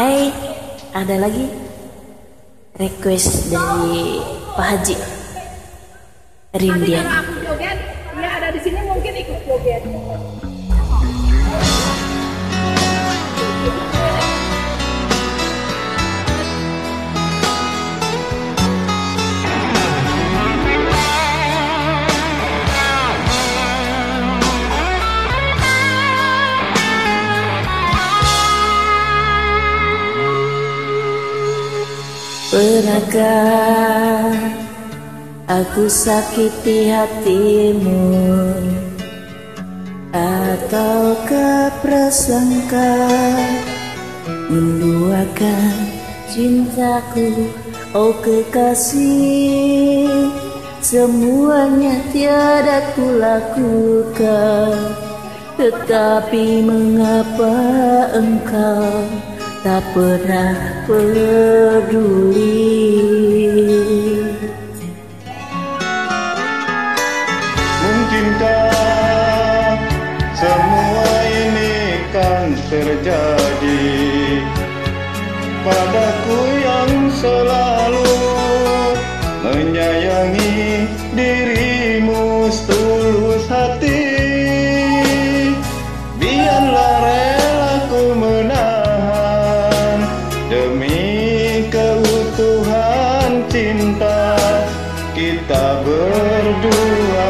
Hai, ada lagi request dari Pak Haji Rindian. Kalau aku joget, dia ada di sini mungkin ikut joget. Pernahkah aku sakiti hatimu, ataukah prasangka menduakan cintaku? Oh kekasih, semuanya tiada kulakukan, tetapi mengapa engkau tak pernah peduli? Mungkinkah semua ini kan terjadi padaku yang selalu menyayangi dirimu setulus hati? Biarlah relaku menahan demi keutuhan cinta kita berdua.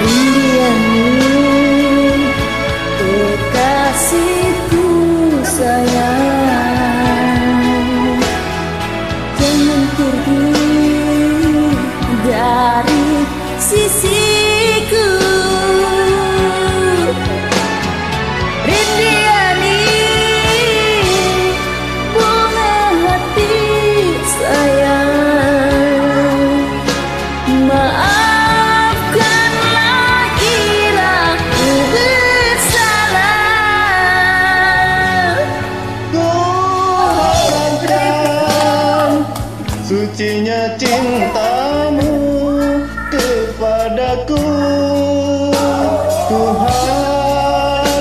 Rindianmu, kekasihku sayang, jangan pergi dari sisiku. Rindiani, bunga hati sayang, maafkanlah bila ku bersalah. Ku harapkan sucinya cintamu kepadaku. Ku harapkan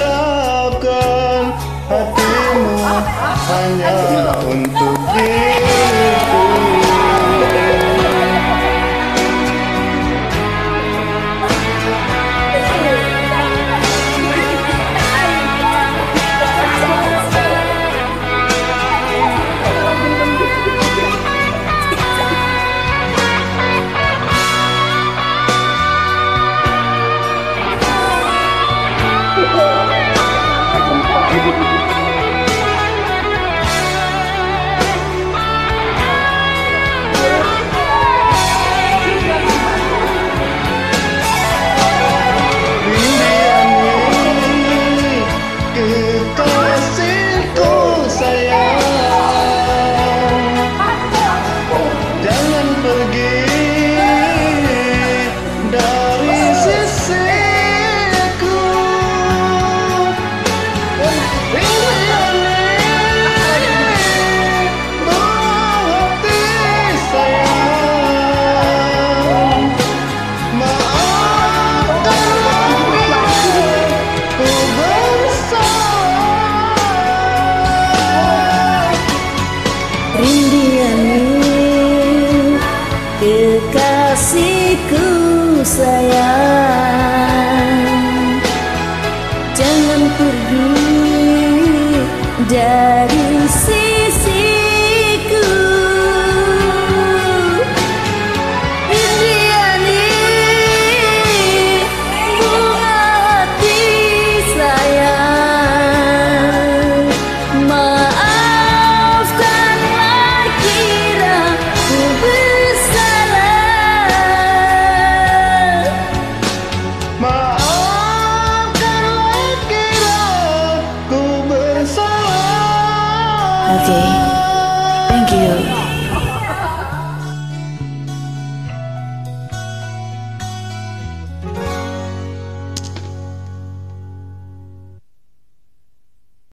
hatimu hanya untuk diriku. Rindianmu, kekasihku sayang, jangan pergi dari sisiku. Rindiani, bunga hati sayang, maafkanlah kira ku bersalah. Maafkanlah kira ku bersalah. Okay, thank you.